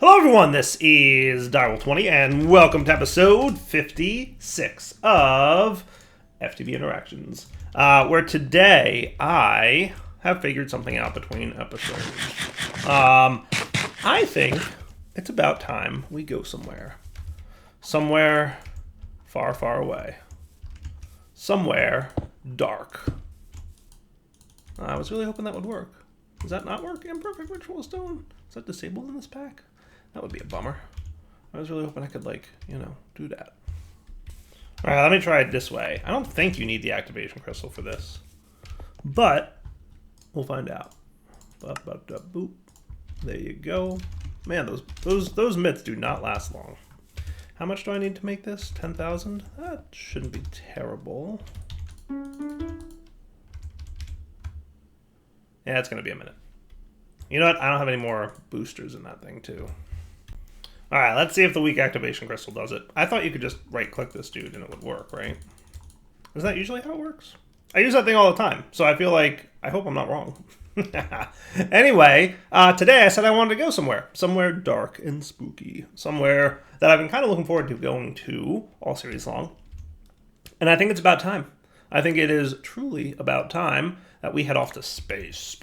Hello everyone, this is Direwolf20 and welcome to episode 56 of FTB Interactions, where today I have figured something out between episodes. I think it's about time we go somewhere. Somewhere far, far away. Somewhere dark. I was really hoping that would work. Does that not work? Imperfect Ritual Stone? Is that disabled in this pack? That would be a bummer. I was really hoping I could, do that. Alright, let me try it this way. I don't think you need the activation crystal for this. But, we'll find out. Boop. There you go. Man, those mitts do not last long. How much do I need to make this? 10,000? That shouldn't be terrible. Yeah, it's going to be a minute. You know what? I don't have any more boosters in that thing, too. Alright, let's see if the weak activation crystal does it. I thought you could just right-click this dude and it would work, right? Is that usually how it works? I use that thing all the time, so I feel like... I hope I'm not wrong. Anyway, today I said I wanted to go somewhere. Somewhere dark and spooky. Somewhere that I've been kind of looking forward to going to all series long. And I think it's about time. I think it is truly about time that we head off to space.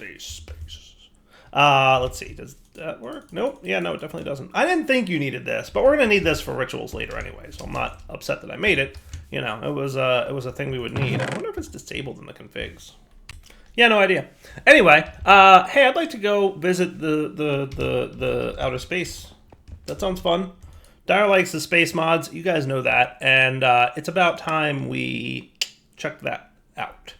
Let's see, does that work? Nope. Yeah, no, it definitely doesn't. I didn't think you needed this, but we're going to need this for rituals later anyway, so I'm not upset that I made it. You know, it was a thing we would need. I wonder if it's disabled in the configs. Yeah, no idea. Anyway, hey, I'd like to go visit the outer space. That sounds fun. Dire likes the space mods. You guys know that, and it's about time we check that out.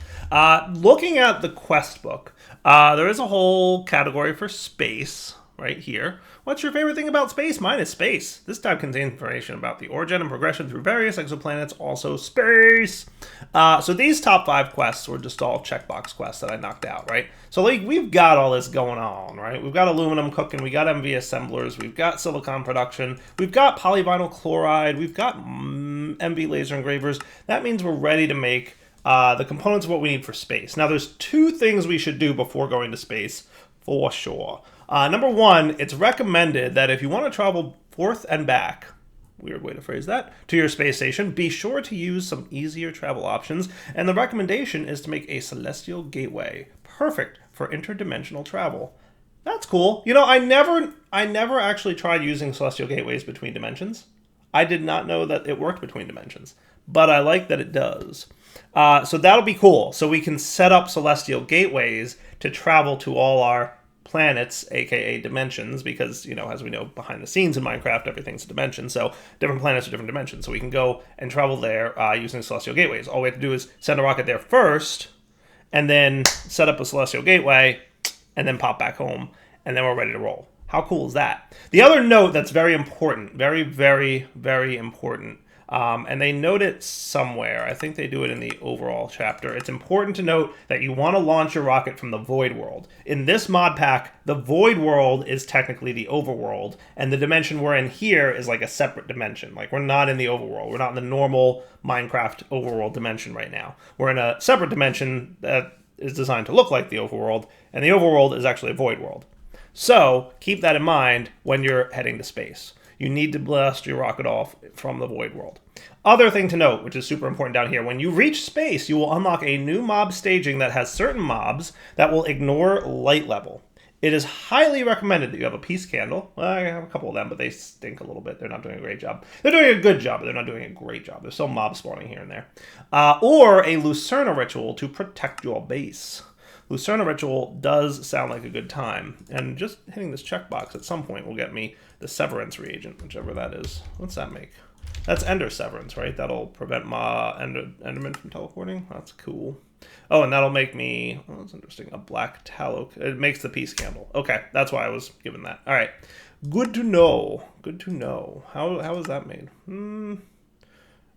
Looking at the quest book, there is a whole category for space right here. What's your favorite thing about space? Mine is space. This tab contains information about the origin and progression through various exoplanets, also space. So these top 5 quests were just all checkbox quests that I knocked out, right? So we've got all this going on, right? We've got aluminum cooking, we got MV assemblers, we've got silicon production, we've got polyvinyl chloride, we've got MV laser engravers. That means we're ready to make the components of what we need for space. Now, there's 2 things we should do before going to space, for sure. Number 1, it's recommended that if you want to travel forth and back, weird way to phrase that, to your space station, be sure to use some easier travel options, and the recommendation is to make a celestial gateway, perfect for interdimensional travel. That's cool. You know, I never actually tried using celestial gateways between dimensions. I did not know that it worked between dimensions, but I like that it does. So that'll be cool. So we can set up celestial gateways to travel to all our planets, aka dimensions, because, you know, as we know behind the scenes in Minecraft, everything's a dimension, so different planets are different dimensions. So we can go and travel there using celestial gateways. All we have to do is send a rocket there first, and then set up a celestial gateway, and then pop back home, and then we're ready to roll. How cool is that? The other note that's very important, very, very, very important, and they note it somewhere. I think they do it in the overall chapter. It's important to note that you want to launch your rocket from the Void World. In this mod pack, the Void World is technically the overworld, and the dimension we're in here is like a separate dimension. Like, we're not in the overworld. We're not in the normal Minecraft overworld dimension right now. We're in a separate dimension that is designed to look like the overworld, and the overworld is actually a Void World. So, keep that in mind when you're heading to space. You need to blast your rocket off from the Void World. Other thing to note, which is super important down here, when you reach space, you will unlock a new mob staging that has certain mobs that will ignore light level. It is highly recommended that you have a peace candle. Well, I have a couple of them, but they stink a little bit. They're not doing a great job. They're doing a good job, but they're not doing a great job. There's still mob spawning here and there. Or a Lucerna ritual to protect your base. Lucerna ritual does sound like a good time, and just hitting this checkbox at some point will get me the Severance reagent, whichever that is. What's that make? That's Ender Severance, right? That'll prevent my Enderman from teleporting. That's cool. Oh, and that'll make me, oh, that's interesting, a black tallow. It makes the peace candle. Okay, that's why I was given that. All right, good to know. Good to know. How is that made?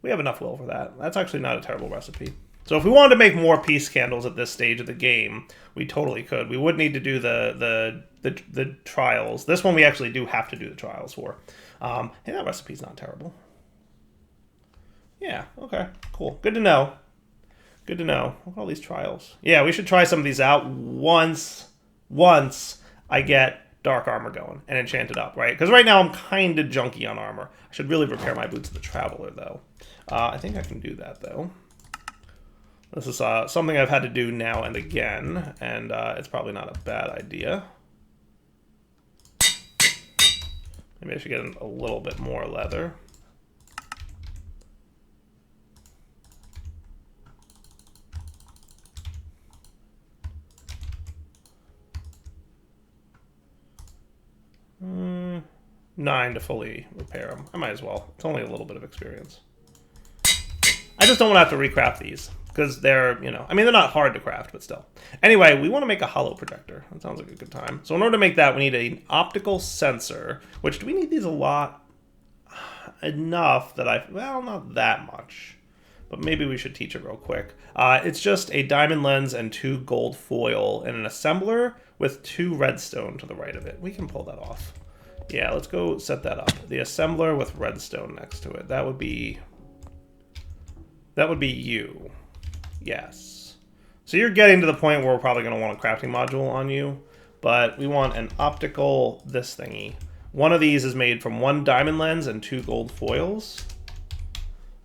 We have enough will for that. That's actually not a terrible recipe. So if we wanted to make more peace candles at this stage of the game, we totally could. We would need to do the trials. This one we actually do have to do the trials for. Hey, that recipe's not terrible. Yeah, okay, cool. Good to know. Good to know. Look at all these trials. Yeah, we should try some of these out once I get dark armor going and enchant it up, right? Because right now I'm kind of junky on armor. I should really repair my boots of the Traveler, though. I think I can do that, though. This is something I've had to do now and again, and it's probably not a bad idea. Maybe I should get a little bit more leather. Nine to fully repair them. I might as well. It's only a little bit of experience. I just don't want to have to recraft these because they're, you know, I mean, they're not hard to craft, but still. Anyway, we want to make a hollow projector. That sounds like a good time. So in order to make that, we need an optical sensor, which do we need these a lot? Enough that well, not that much, but maybe we should teach it real quick. It's just a diamond lens and 2 gold foil and an assembler with 2 redstone to the right of it. We can pull that off. Yeah, let's go set that up. The assembler with redstone next to it. That would be you. Yes. So you're getting to the point where we're probably going to want a crafting module on you, but we want an optical this thingy. One of these is made from 1 diamond lens and 2 gold foils.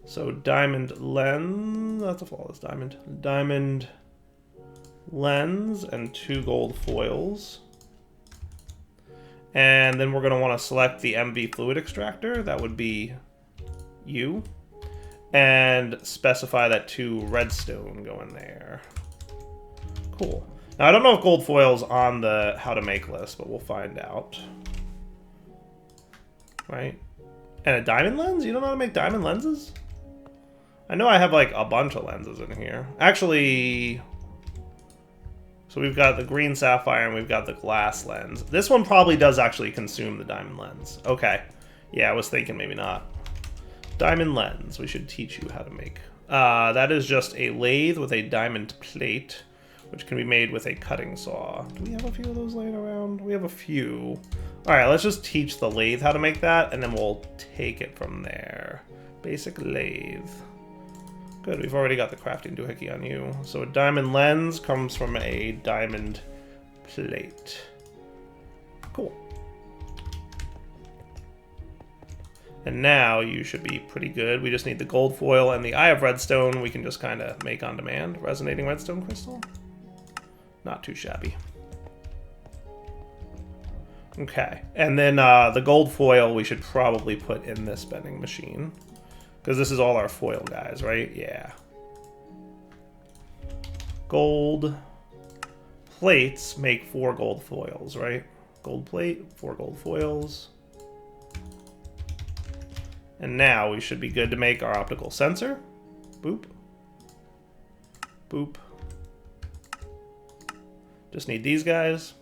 So diamond lens, that's a flawless diamond. Diamond lens and 2 gold foils. And then we're going to want to select the MV fluid extractor. That would be you. And specify that 2 redstone go in there. Cool. Now, I don't know if gold foil's on the how to make list, but we'll find out. Right? And a diamond lens? You don't know how to make diamond lenses? I know I have like a bunch of lenses in here. Actually, so we've got the green sapphire and we've got the glass lens. This one probably does actually consume the diamond lens. Okay. Yeah, I was thinking maybe not. Diamond lens, we should teach you how to make. That is just a lathe with a diamond plate, which can be made with a cutting saw. Do we have a few of those laying around? We have a few. All right, let's just teach the lathe how to make that, and then we'll take it from there. Basic lathe. Good, we've already got the crafting doohickey on you. So a diamond lens comes from a diamond plate. Cool. And now you should be pretty good. We just need the gold foil and the eye of redstone. We can just kind of make on demand. Resonating redstone crystal. Not too shabby. Okay, and then the gold foil we should probably put in this bending machine. Because this is all our foil guys, right? Yeah. Gold plates make 4 gold foils, right? Gold plate, 4 gold foils. And now we should be good to make our optical sensor. Boop. Boop. Just need these guys.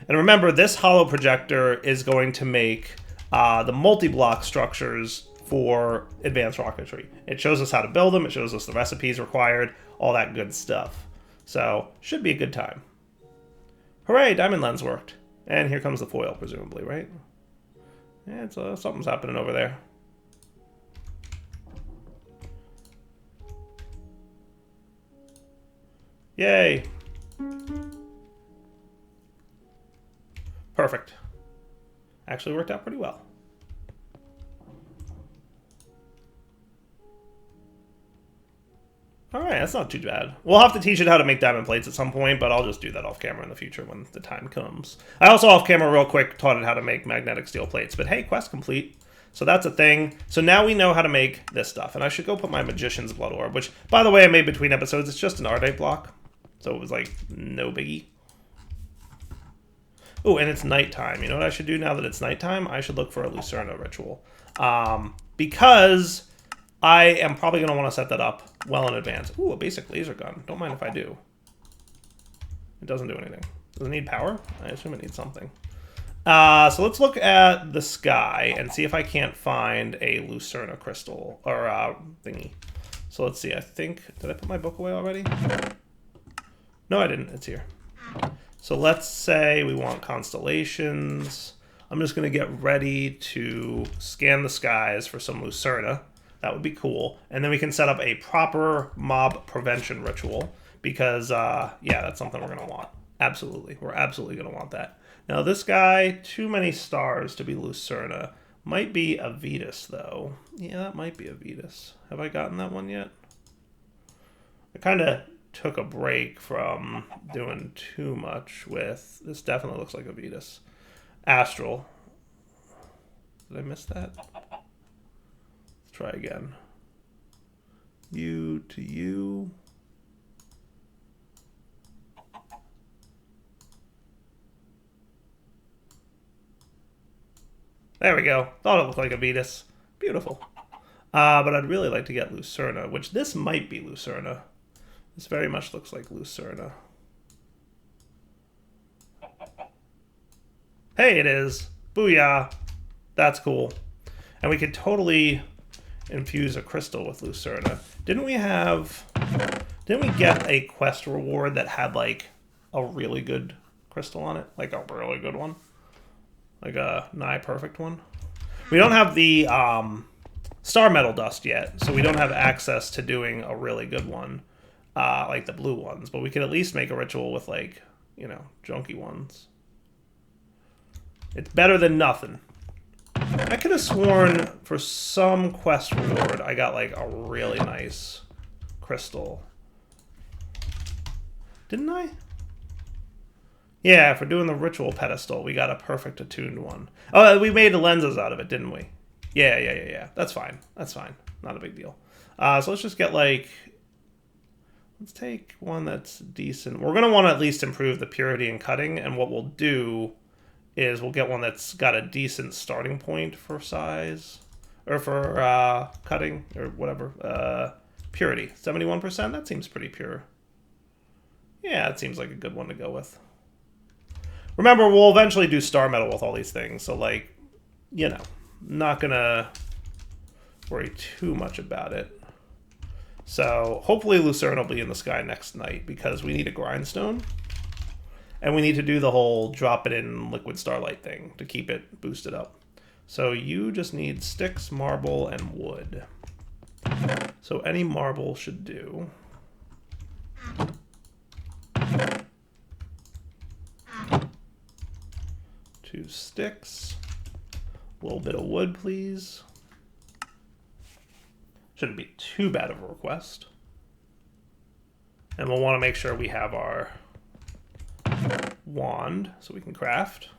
And remember, this hollow projector is going to make the multi-block structures for advanced rocketry. It shows us how to build them, it shows us the recipes required, all that good stuff. So, should be a good time. Hooray, diamond lens worked. And here comes the foil, presumably, right? Yeah, it's, something's happening over there. Yay! Perfect. Actually worked out pretty well. Alright, that's not too bad. We'll have to teach it how to make diamond plates at some point, but I'll just do that off camera in the future when the time comes. I also off camera real quick taught it how to make magnetic steel plates, but hey, quest complete. So that's a thing. So now we know how to make this stuff, and I should go put my Magician's Blood Orb, which, by the way, I made between episodes. It's just an Ardite block, so it was like no biggie. Oh, and it's nighttime. You know what I should do now that it's nighttime? I should look for a Lucerna ritual. Because I am probably going to want to set that up well in advance. Ooh, a basic laser gun. Don't mind if I do. It doesn't do anything. Does it need power? I assume it needs something. So let's look at the sky and see if I can't find a Lucerna crystal or thingy. So let's see. I think... Did I put my book away already? No, I didn't. It's here. So let's say we want constellations. I'm just going to get ready to scan the skies for some Lucerna. That would be cool. And then we can set up a proper mob prevention ritual because, yeah, that's something we're going to want. Absolutely. We're absolutely going to want that. Now this guy, too many stars to be Lucerna. Might be a Vetus, though. Yeah, that might be a Vetus. Have I gotten that one yet? I kind of took a break from doing too much with... This definitely looks like a Vetus. Astral. Did I miss that? Let's try again. U to U. There we go. Thought it looked like a Vetus. Beautiful. But I'd really like to get Lucerna, which this might be Lucerna. This very much looks like Lucerna. Hey, it is. Booyah. That's cool. And we could totally infuse a crystal with Lucerna. Didn't we get a quest reward that had, like, a really good crystal on it? Like, a really good one? Like a nigh perfect one? We don't have the star metal dust yet, so we don't have access to doing a really good one, like the blue ones. But we could at least make a ritual with, like, you know, junky ones. It's better than nothing. I could have sworn for some quest reward I got, like, a really nice crystal. Didn't I? Yeah, for doing the ritual pedestal, we got a perfect attuned one. Oh, we made the lenses out of it, didn't we? Yeah. That's fine. That's fine. Not a big deal. So let's just get, like... Let's take one that's decent. We're going to want to at least improve the purity and cutting, and what we'll do is we'll get one that's got a decent starting point for size, or for cutting, or whatever. Purity, 71%? That seems pretty pure. Yeah, it seems like a good one to go with. Remember, we'll eventually do star metal with all these things, so, like, you know, not gonna worry too much about it. So, hopefully Lucerna will be in the sky next night, because we need a grindstone, and we need to do the whole drop it in liquid starlight thing to keep it boosted up. So you just need sticks, marble, and wood. So any marble should do. 2 sticks. A little bit of wood, please. Shouldn't be too bad of a request. And we'll want to make sure we have our wand so we can craft.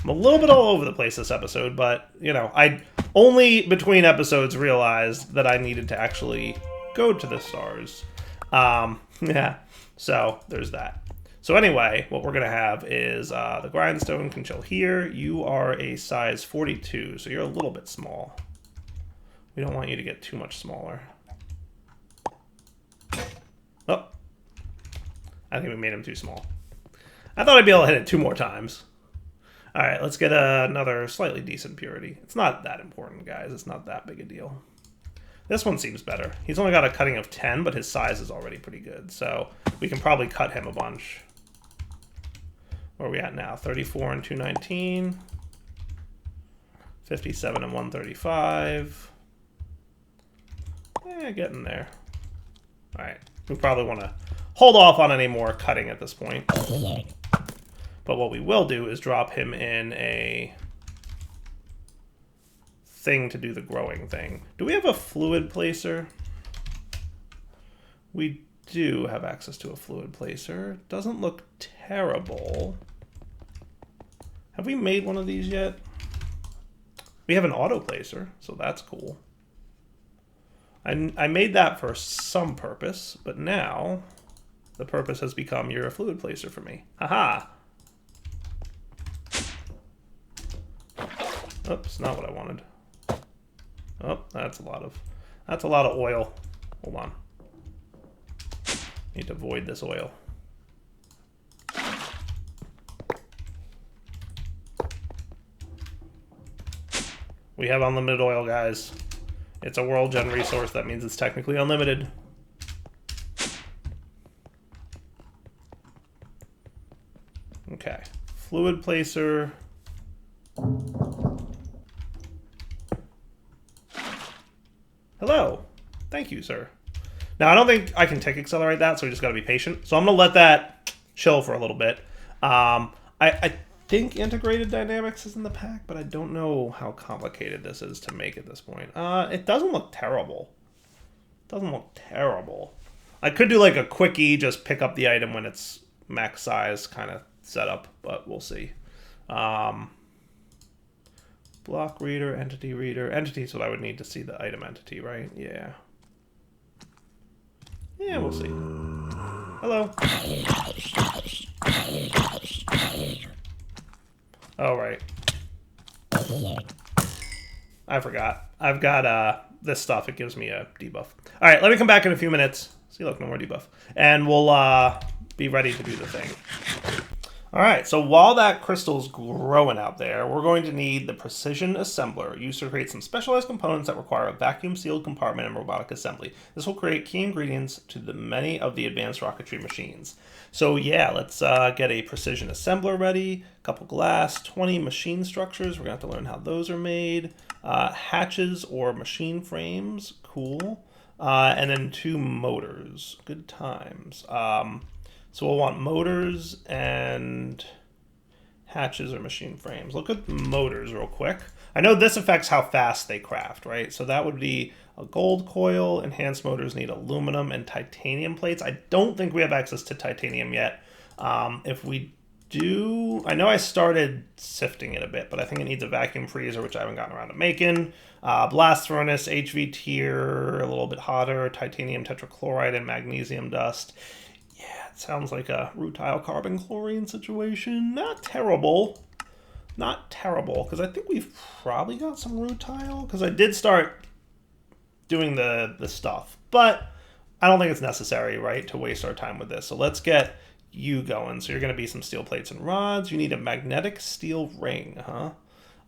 I'm a little bit all over the place this episode, but, you know, I only between episodes realized that I needed to actually go to the stars. Yeah, so there's that. So anyway, what we're going to have is the grindstone can chill here. You are a size 42, so you're a little bit small. We don't want you to get too much smaller. Oh. I think we made him too small. I thought I'd be able to hit it 2 more times. Alright, let's get another slightly decent purity. It's not that important, guys. It's not that big a deal. This one seems better. He's only got a cutting of 10, but his size is already pretty good. So we can probably cut him a bunch. Where are we at now? 34 and 219. 57 and 135. Yeah, getting there. Alright, we probably want to hold off on any more cutting at this point. But what we will do is drop him in a thing to do the growing thing. Do we have a fluid placer? We do have access to a fluid placer. Doesn't look terrible. Have we made one of these yet? We have an auto placer, so that's cool. I made that for some purpose, but now the purpose has become you're a fluid placer for me. Haha! Oops, not what I wanted. Oh, that's a lot of oil. Hold on. Need to void this oil. We have unlimited oil, guys. It's a world gen resource. That means it's technically unlimited. Okay. Fluid placer. Hello. Thank you, sir. Now, I don't think I can tick accelerate that, so we just got to be patient. So I'm going to let that chill for a little bit. I think integrated dynamics is in the pack, but I don't know how complicated this is to make at this point. It doesn't look terrible. Doesn't look terrible. I could do like a quickie, just pick up the item when it's max size kind of setup, but we'll see. Block reader, entity reader. Entity is what I would need to see the item entity, right? Yeah. Yeah, we'll see. Hello. Oh, right. I forgot. I've got this stuff. It gives me a debuff. All right, let me come back in a few minutes. See, look, no more debuff. And we'll be ready to do the thing. All right, so while that crystal's growing out there, we're going to need the precision assembler used to create some specialized components that require a vacuum-sealed compartment and robotic assembly. This will create key ingredients to the many of the advanced rocketry machines. So yeah, let's get a precision assembler ready, a couple glass, 20 machine structures. We're going to have to learn how those are made. Hatches or machine frames, cool. And then 2 motors, good times. So we'll want motors and hatches or machine frames. Look at motors real quick. I know this affects how fast they craft, right? So that would be a gold coil. Enhanced motors need aluminum and titanium plates. I don't think we have access to titanium yet. If we do, I know I started sifting it a bit, but I think it needs a vacuum freezer, which I haven't gotten around to making. Blast furnace, HV tier, a little bit hotter, titanium tetrachloride and magnesium dust. Yeah, it sounds like a rutile carbon chlorine situation. Not terrible. Not terrible, because I think we've probably got some rutile, because I did start doing the stuff. But I don't think it's necessary, right, to waste our time with this. So let's get you going. So you're going to be some steel plates and rods. You need a magnetic steel ring,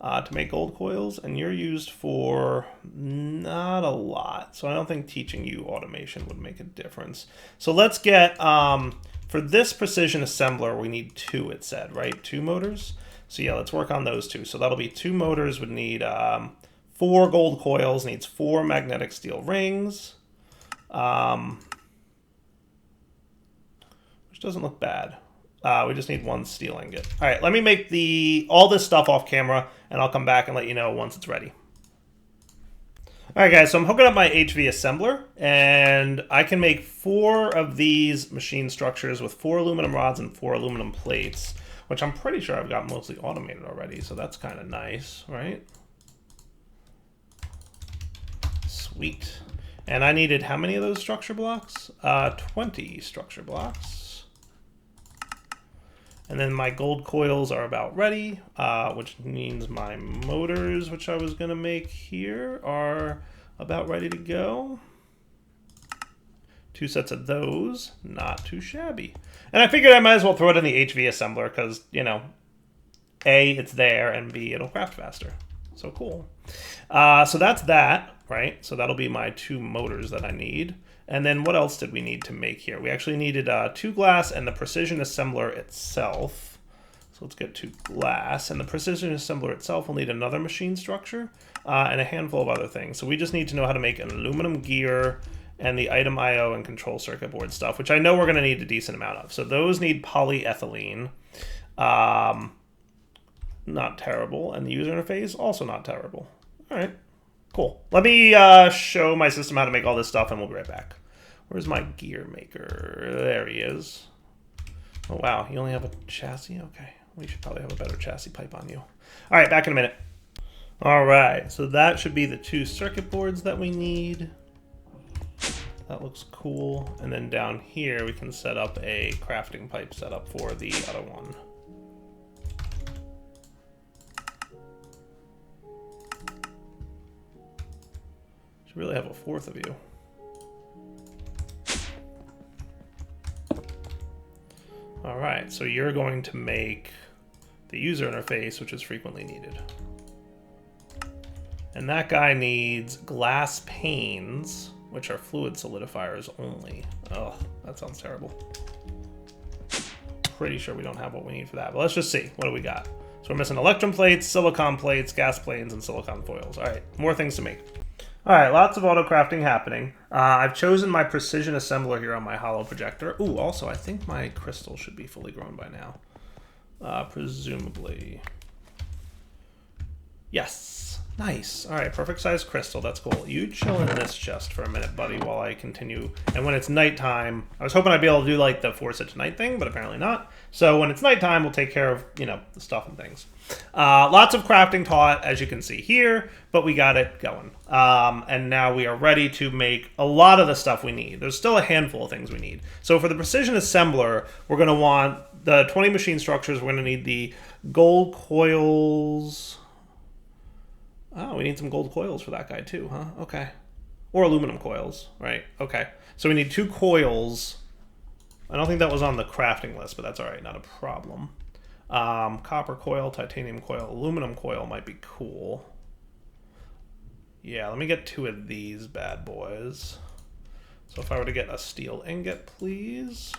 to make gold coils, and you're used for not a lot. So I don't think teaching you automation would make a difference. So let's get, for this precision assembler, we need 2, it said, right? 2 motors. So yeah, let's work on those 2. So that'll be 2 motors would need 4 gold coils, needs 4 magnetic steel rings, which doesn't look bad. We just need 1 steel ingot. All right, let me make all this stuff off camera, and I'll come back and let you know once it's ready. All right, guys, so I'm hooking up my HV assembler, and I can make 4 of these machine structures with 4 aluminum rods and 4 aluminum plates, which I'm pretty sure I've got mostly automated already, so that's kind of nice, right? Sweet. And I needed how many of those structure blocks? 20 structure blocks. And then my gold coils are about ready, which means my motors, which I was going to make here, are about ready to go. 2 sets of those, not too shabby. And I figured I might as well throw it in the HV assembler because, you know, A, it's there, and B, it'll craft faster. So cool. So that's that, right? So that'll be my 2 motors that I need. And then what else did we need to make here? We actually needed 2 glass and the precision assembler itself. So let's get 2 glass. And the precision assembler itself will need another machine structure and a handful of other things. So we just need to know how to make an aluminum gear and the item IO and control circuit board stuff, which I know we're going to need a decent amount of. So those need polyethylene. Not terrible. And the user interface, also not terrible. All right. Cool. Let me show my system how to make all this stuff, and we'll be right back. Where's my gear maker? There he is. Oh, wow. You only have a chassis? Okay. We should probably have a better chassis pipe on you. All right. Back in a minute. All right. So that should be the 2 circuit boards that we need. That looks cool. And then down here, we can set up a crafting pipe setup for the other one. Really have a 4th of you. All right, so you're going to make the user interface, which is frequently needed. And that guy needs glass panes, which are fluid solidifiers only. Oh, that sounds terrible. Pretty sure we don't have what we need for that, but let's just see. What do we got? So we're missing electrum plates, silicon plates, gas planes, and silicon foils. All right, more things to make. All right, lots of auto crafting happening. I've chosen my precision assembler here on my hollow projector. Ooh, also, I think my crystal should be fully grown by now. presumably. Yes. Nice. All right, perfect size crystal. That's cool. You chill in this chest for a minute, buddy, while I continue. And when it's nighttime, I was hoping I'd be able to do like the force it to night thing, but apparently not. So when it's nighttime, we'll take care of, you know, the stuff and things. Lots of crafting taught, as you can see here, but we got it going. And now we are ready to make a lot of the stuff we need. There's still a handful of things we need. So for the precision assembler, we're going to want the 20 machine structures. We're going to need the gold coils. Oh, we need some gold coils for that guy too, huh? Okay. Or aluminum coils, right? Okay. So we need 2 coils. I don't think that was on the crafting list, but that's all right. Not a problem. Copper coil, titanium coil, aluminum coil might be cool. Yeah, let me get 2 of these bad boys. So if I were to get a steel ingot, please.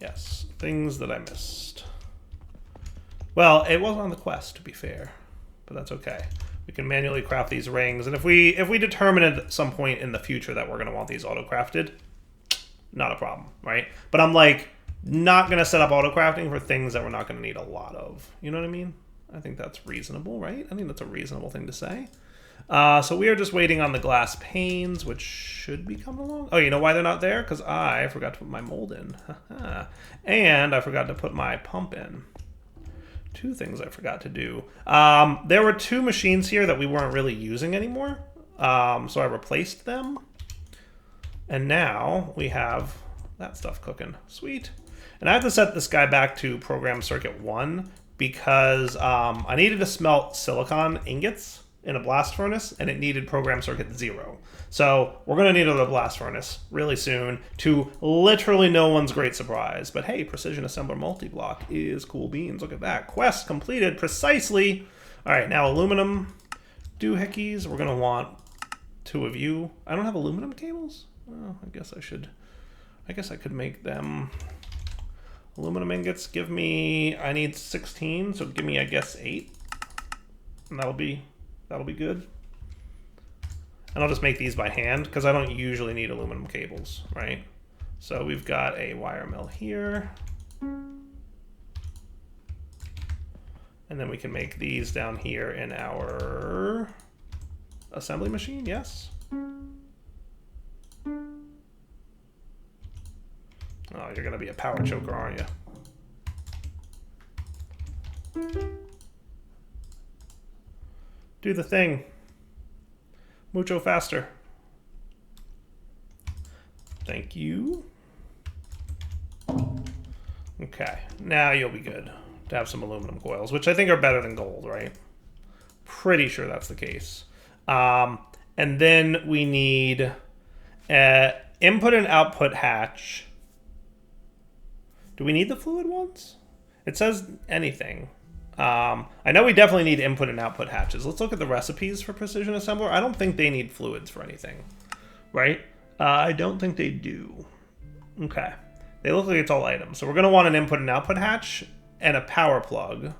Yes, things that I missed. Well, it was on the quest, to be fair, but that's okay. We can manually craft these rings, and if we determine at some point in the future that we're going to want these auto-crafted, not a problem, right? But I'm like, not going to set up auto-crafting for things that we're not going to need a lot of. You know what I mean? I think that's reasonable, right? I think that's a reasonable thing to say. So we are just waiting on the glass panes, which should be coming along. Oh, you know why they're not there? Because I forgot to put my mold in. And I forgot to put my pump in. 2 things I forgot to do. There were 2 machines here that we weren't really using anymore. So I replaced them. And now we have that stuff cooking. Sweet. And I have to set this guy back to program circuit 1 because I needed to smelt silicon ingots in a blast furnace, and it needed program circuit 0. So we're going to need another blast furnace really soon, to literally no one's great surprise. But hey, precision assembler multi-block is cool beans. Look at that. Quest completed precisely. All right, now aluminum doohickeys. We're going to want 2 of you. I don't have aluminum cables? Well, I guess I could make them. Aluminum ingots, give me, I need 16, so give me, I guess, 8. And that'll be good. And I'll just make these by hand because I don't usually need aluminum cables, right? So we've got a wire mill here. And then we can make these down here in our assembly machine, yes? Oh, you're gonna be a power choker, aren't you? Do the thing. Mucho faster. Thank you. Okay, now you'll be good to have some aluminum coils, which I think are better than gold, right? Pretty sure that's the case. And then we need input and output hatch. Do we need the fluid ones? It says anything. I know we definitely need input and output hatches. Let's look at the recipes for Precision Assembler. I don't think they need fluids for anything, right? I don't think they do. Okay. They look like it's all items. So we're going to want an input and output hatch and a power plug,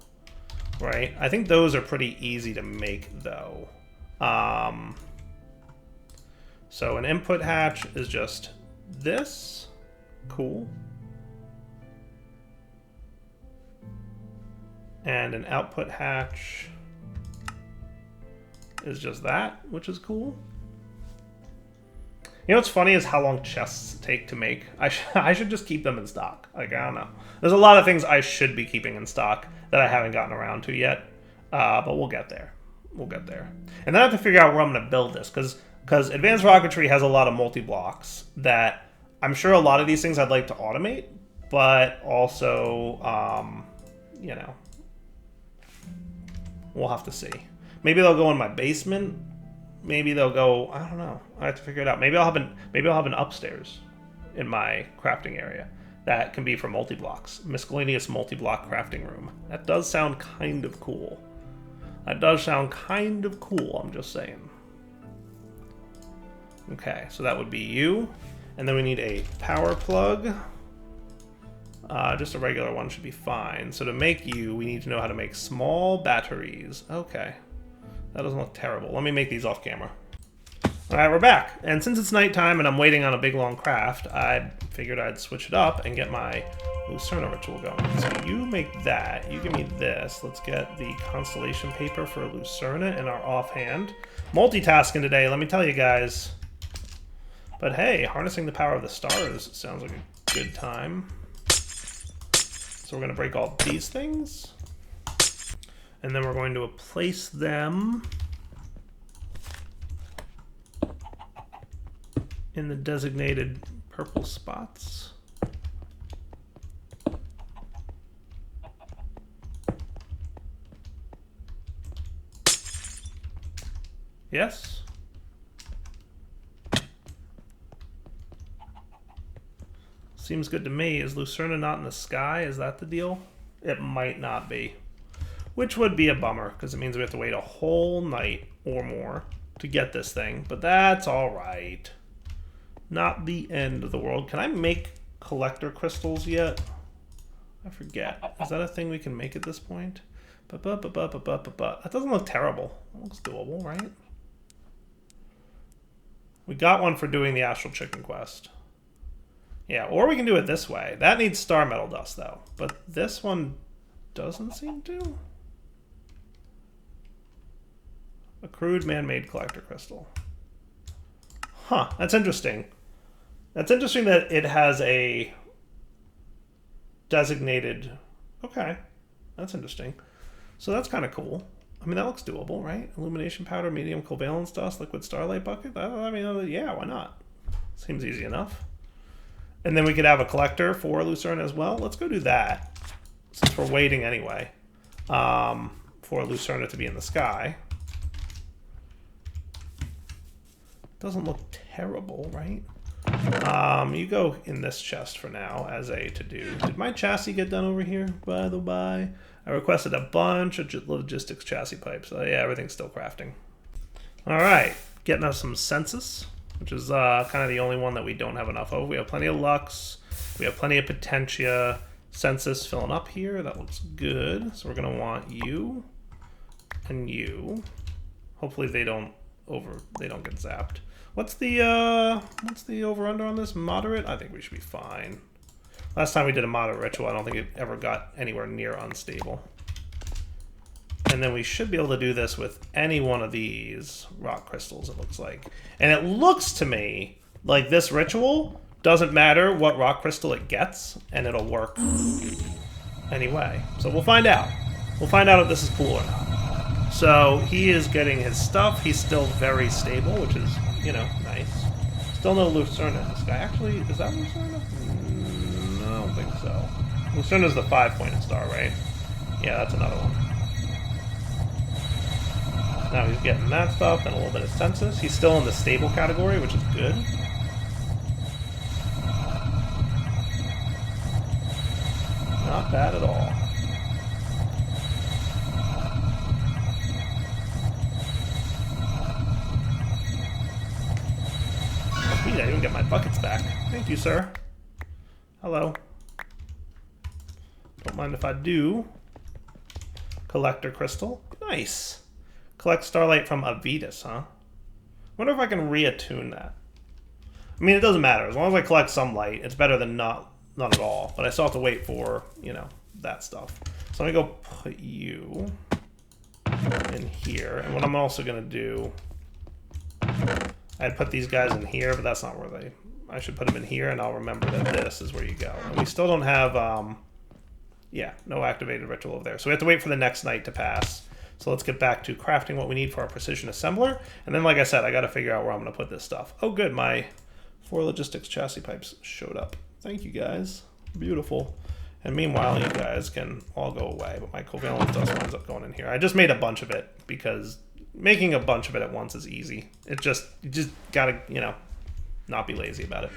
right? I think those are pretty easy to make, though. So an input hatch is just this. Cool. And an output hatch is just that, which is cool. You know what's funny is how long chests take to make. I should just keep them in stock. Like, I don't know. There's a lot of things I should be keeping in stock that I haven't gotten around to yet. But we'll get there. We'll get there. And then I have to figure out where I'm going to build this. Because Advanced Rocketry has a lot of multi-blocks that I'm sure a lot of these things I'd like to automate. But also, you know, we'll have to see. Maybe they'll go in my basement. Maybe they'll go, I don't know. I have to figure it out. Maybe I'll have an upstairs in my crafting area that can be for multi-blocks. Miscellaneous multi-block crafting room. That does sound kind of cool. That does sound kind of cool, I'm just saying. Okay, so that would be you. And then we need a power plug. Just a regular one should be fine. So to make you, we need to know how to make small batteries. Okay. That doesn't look terrible. Let me make these off camera. All right, we're back. And since it's nighttime and I'm waiting on a big long craft, I figured I'd switch it up and get my Lucerna ritual going. So you make that, you give me this. Let's get the constellation paper for Lucerna in our offhand. Multitasking today, let me tell you guys. But hey, harnessing the power of the stars sounds like a good time. So we're gonna break all these things. And then we're going to place them in the designated purple spots. Yes. Seems good to me. Is Lucerna not in the sky? Is that the deal? It might not be. Which would be a bummer, because it means we have to wait a whole night or more to get this thing. But that's all right. Not the end of the world. Can I make collector crystals yet? I forget. Is that a thing we can make at this point? That doesn't look terrible. It looks doable, right? We got one for doing the Astral Chicken quest. Yeah, or we can do it this way. That needs star metal dust, though. But this one doesn't seem to. A crude man-made collector crystal. Huh, that's interesting. That's interesting that it has a designated... Okay, that's interesting. So that's kind of cool. I mean, that looks doable, right? Illumination powder, medium covalence dust, liquid starlight bucket. I mean, yeah, why not? Seems easy enough. And then we could have a collector for Lucerna as well. Let's go do that, since we're waiting anyway for Lucerna to be in the sky. Doesn't look terrible, right? You go in this chest for now as a to-do. Did my chassis get done over here, by the by? I requested a bunch of logistics chassis pipes. So yeah, everything's still crafting. All right, getting us some census, which is kind of the only one that we don't have enough of. We have plenty of lux. We have plenty of potentia. Census filling up here. That looks good. So we're going to want you and you. Hopefully they don't get zapped. What's the over-under on this? Moderate? I think we should be fine. Last time we did a moderate ritual, I don't think it ever got anywhere near unstable. And then we should be able to do this with any one of these rock crystals, it looks like. And it looks to me like this ritual doesn't matter what rock crystal it gets, and it'll work anyway. So we'll find out. We'll find out if this is cool or not. So he is getting his stuff. He's still very stable, which is, you know, nice. Still no Lucerna in this guy. Actually, is that Lucerna? No, I don't think so. Lucerna's the 5-pointed star, right? Yeah, that's another one. Now he's getting that stuff and a little bit of census. He's still in the stable category, which is good. Not bad at all. Sweet, I even get my buckets back. Thank you, sir. Hello. Don't mind if I do. Collector crystal. Nice. Collect starlight from Avitus, huh? Wonder if I can reattune that. I mean, it doesn't matter. As long as I collect some light, it's better than none at all. But I still have to wait for, you know, that stuff. So let me go put you in here. And what I'm also going to do... I'd put these guys in here, but that's not where they... I should put them in here, and I'll remember that this is where you go. And we still don't have... yeah, no activated ritual over there. So we have to wait for the next night to pass. So let's get back to crafting what we need for our precision assembler. And then, like I said, I got to figure out where I'm going to put this stuff. Oh, good. My 4 logistics chassis pipes showed up. Thank you, guys. Beautiful. And meanwhile, you guys can all go away. But my covalent dust winds up going in here. I just made a bunch of it because making a bunch of it at once is easy. You just got to, you know, not be lazy about it.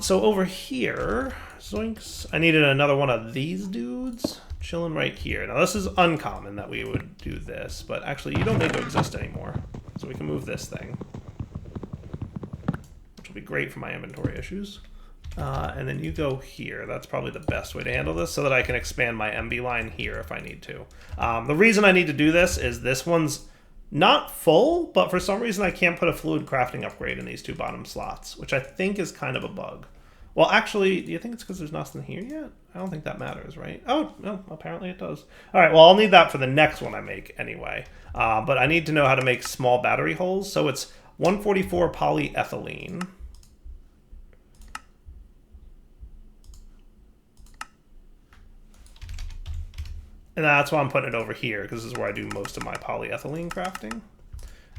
So over here, zoinks, I needed another one of these dudes. Chilling right here. Now this is uncommon that we would do this, but actually you don't need to exist anymore. So we can move this thing, which will be great for my inventory issues. And then you go here. That's probably the best way to handle this so that I can expand my MB line here if I need to. The reason I need to do this is this one's Not full, but for some reason I can't put a fluid crafting upgrade in these two bottom slots, which I think is kind of a bug. Well, actually, do you think it's because there's nothing here yet? I don't think that matters, right? Oh, no, apparently it does. All right, well, I'll need that for the next one I make anyway. But I need to know how to make small battery holes. So it's 144 polyethylene. And that's why I'm putting it over here, because this is where I do most of my polyethylene crafting.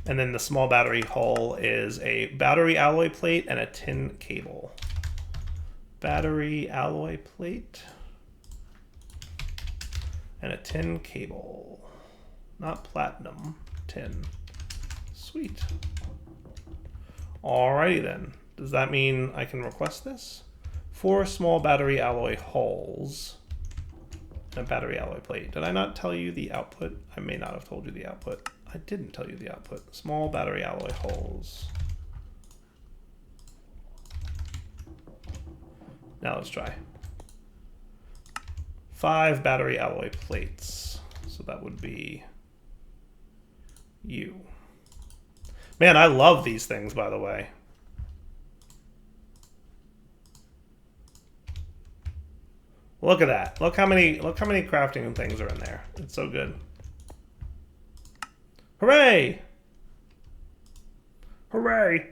And then the small battery hull is a battery alloy plate and a tin cable. Battery alloy plate and a tin cable. Not platinum, tin. Sweet. Alrighty then. Does that mean I can request this? 4 small battery alloy hulls. A battery alloy plate. Did I not tell you the output? I may not have told you the output. I didn't tell you the output. Small battery alloy holes. Now let's try. 5 battery alloy plates. So that would be you. Man, I love these things, by the way. Look at that. Look how many crafting things are in there. It's so good. Hooray! Hooray!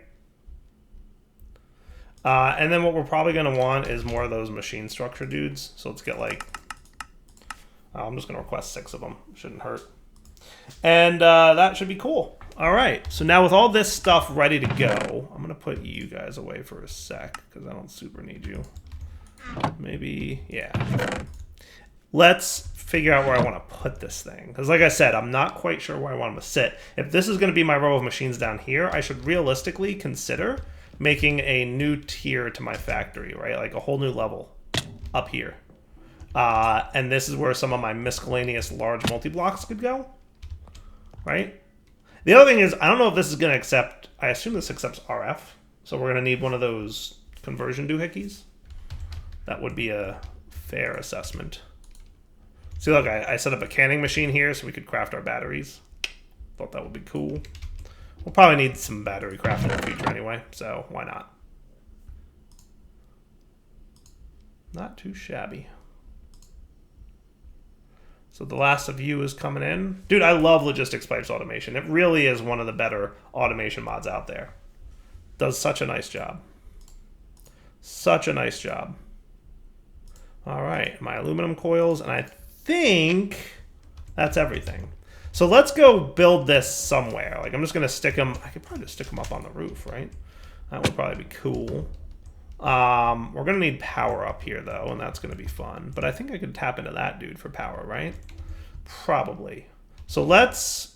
And then what we're probably going to want is more of those machine structure dudes. So let's get like... I'm just going to request 6 of them. Shouldn't hurt. And that should be cool. All right. So now with all this stuff ready to go, I'm going to put you guys away for a sec because I don't super need you. Maybe, yeah. Let's figure out where I want to put this thing. Because like I said, I'm not quite sure where I want them to sit. If this is going to be my row of machines down here, I should realistically consider making a new tier to my factory, right? Like a whole new level up here. And this is where some of my miscellaneous large multi-blocks could go, right? The other thing is, I don't know if this is going to accept, I assume this accepts RF. So we're going to need one of those conversion doohickeys. That would be a fair assessment. See, look, I set up a canning machine here so we could craft our batteries. Thought that would be cool. We'll probably need some battery crafting in the future anyway, so why not? Not too shabby. So the last of you is coming in. Dude, I love Logistics Pipes automation. It really is one of the better automation mods out there. Does such a nice job. Such a nice job. All right, my aluminum coils, and I think that's everything. So let's go build this somewhere. Like I'm just gonna stick them, I could probably just stick them up on the roof, right? That would probably be cool. We're gonna need power up here though, and that's gonna be fun. But I think I could tap into that dude for power, right? Probably. So let's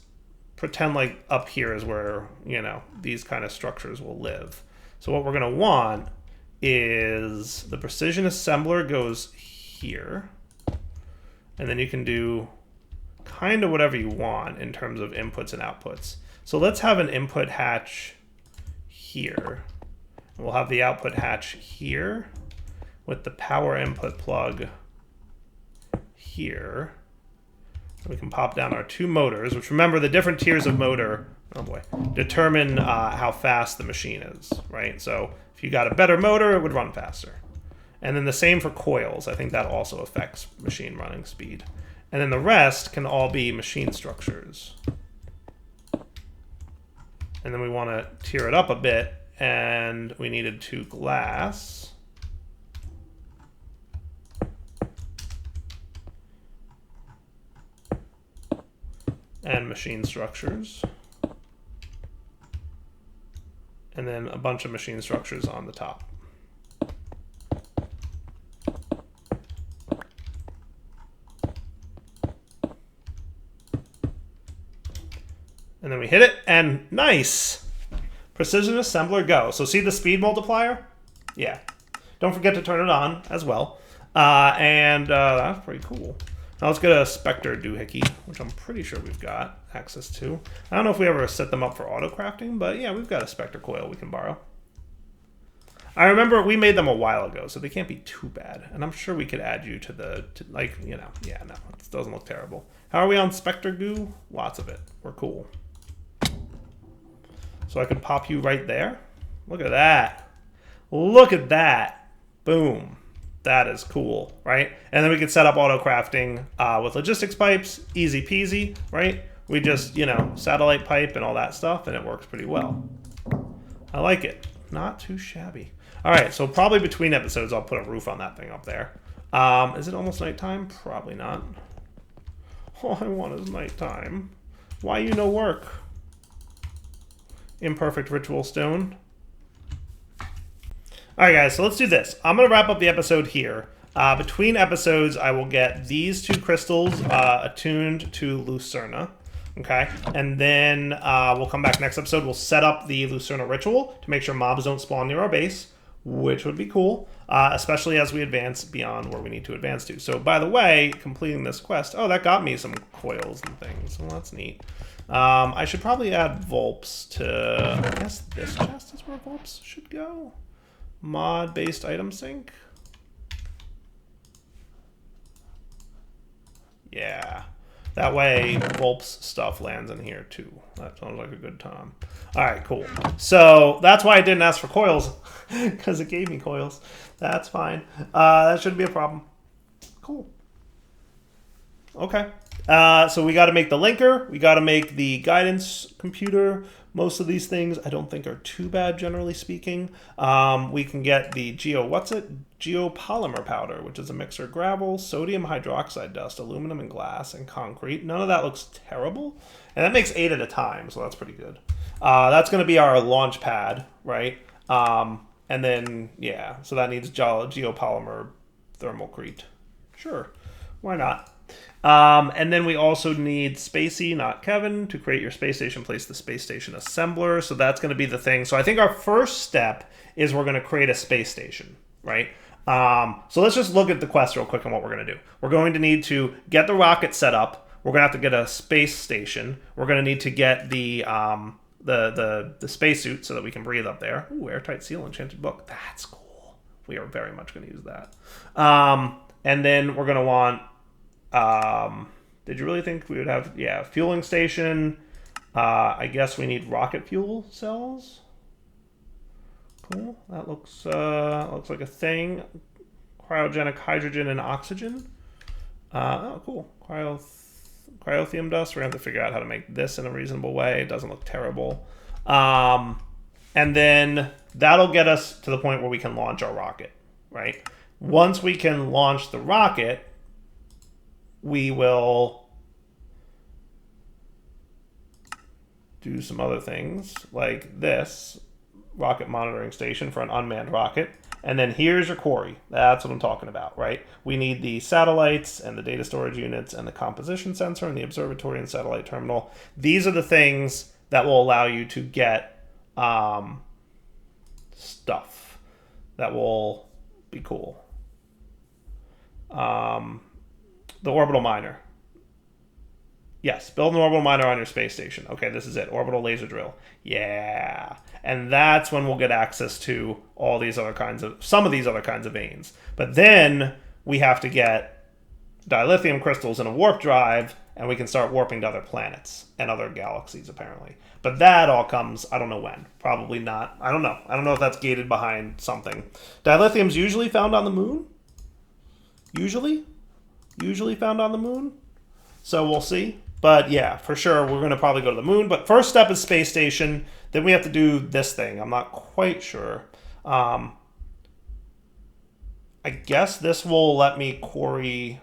pretend like up here is where, you know, these kind of structures will live. So what we're gonna want is the precision assembler goes here, and then you can do kind of whatever you want in terms of inputs and outputs. So let's have an input hatch here. We'll have the output hatch here with the power input plug here. We can pop down our 2 motors, which remember the different tiers of motor, oh boy, determine how fast the machine is, right? So if you got a better motor, it would run faster. And then the same for coils. I think that also affects machine running speed. And then the rest can all be machine structures. And then we want to tier it up a bit, and we needed 2 glass. And machine structures. And then a bunch of machine structures on the top. And then we hit it, and nice! Precision assembler go. So see the speed multiplier? Yeah. Don't forget to turn it on as well. That's pretty cool. Now let's get a Spectre doohickey, which I'm pretty sure we've got access to. I don't know if we ever set them up for auto crafting, but yeah, we've got a Spectre coil we can borrow. I remember we made them a while ago, so they can't be too bad. And I'm sure we could add you to like, you know, yeah, no, it doesn't look terrible. How are we on Spectre goo? Lots of it. We're cool. So I could pop you right there. Look at that. Look at that. Boom. That is cool, right? And then we could set up auto crafting with logistics pipes, easy peasy, right? We just, you know, satellite pipe and all that stuff, and it works pretty well. I like it. Not too shabby. All right, so probably between episodes, I'll put a roof on that thing up there. Is it almost nighttime? Probably not. All I want is nighttime. Why you no work? Imperfect ritual stone. All right, guys, so let's do this. I'm going to wrap up the episode here. Between episodes, I will get these 2 crystals attuned to Lucerna. Okay, and then we'll come back next episode. We'll set up the Lucerna ritual to make sure mobs don't spawn near our base, which would be cool, especially as we advance beyond where we need to advance to. So, by the way, completing this quest, oh, that got me some coils and things. Well, that's neat. I should probably add Volps to, I guess this chest is where Volps should go. Mod-based item sync. Yeah. That way, Volp's stuff lands in here, too. That sounds like a good time. All right, cool. So that's why I didn't ask for coils, because it gave me coils. That's fine. That shouldn't be a problem. Cool. Okay. So we got to make the linker. We got to make the guidance computer. Most of these things I don't think are too bad, generally speaking. We can get the geopolymer powder, which is a mixture of gravel, sodium hydroxide dust, aluminum and glass, and concrete. None of that looks terrible. And that makes 8 at a time, so that's pretty good. That's going to be our launch pad, right? And then, yeah, so that needs geopolymer thermalcrete. Sure, why not? And then we also need Spacey, not Kevin, to create your space station. Place the space station assembler. So that's going to be the thing. So I think our first step is we're going to create a space station, right? So let's just look at the quest real quick and what we're going to do. We're going to need to get the rocket set up. We're going to have to get a space station. We're going to need to get the spacesuit so that we can breathe up there. Ooh, airtight seal, enchanted book. That's cool. We are very much going to use that. And then we're going to want... did you really think we would have, yeah, fueling station. I guess we need rocket fuel cells. Cool. That looks like a thing. Cryogenic hydrogen and oxygen. Oh, cool. Cryothium dust. We're going to have to figure out how to make this in a reasonable way. It doesn't look terrible. And then that'll get us to the point where we can launch our rocket, right? Once we can launch the rocket, we will do some other things like this rocket monitoring station for an unmanned rocket. And then here's your quarry. That's what I'm talking about, right? We need the satellites and the data storage units and the composition sensor and the observatory and satellite terminal. These are the things that will allow you to get stuff that will be cool. The orbital miner. Yes, build an orbital miner on your space station. Okay, this is it. Orbital laser drill. Yeah. And that's when we'll get access to all these other kinds of, some of these other kinds of veins. But then we have to get dilithium crystals in a warp drive, and we can start warping to other planets and other galaxies, apparently. But that all comes, I don't know when. Probably not. I don't know. I don't know if that's gated behind something. Dilithium's usually found on the moon. Usually found on the moon. So we'll see. But yeah, for sure, we're going to probably go to the moon. But first step is space station. Then we have to do this thing. I'm not quite sure. I guess this will let me quarry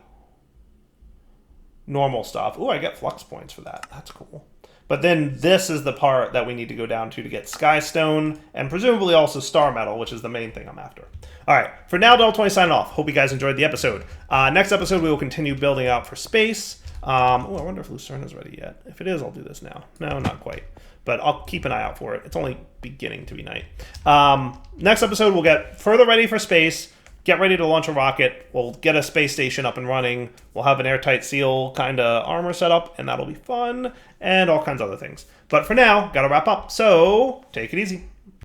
normal stuff. Ooh, I get flux points for that. That's cool. But then this is the part that we need to go down to get Skystone and presumably also Star Metal, which is the main thing I'm after. All right, for now, Del20 signing off. Hope you guys enjoyed the episode. Next episode, we will continue building out for space. Oh, I wonder if Lucerna's ready yet. If it is, I'll do this now. No, not quite. But I'll keep an eye out for it. It's only beginning to be night. Next episode, we'll get further ready for space, get ready to launch a rocket. We'll get a space station up and running. We'll have an airtight seal kind of armor set up, and that'll be fun, and all kinds of other things. But for now, gotta wrap up. So, take it easy.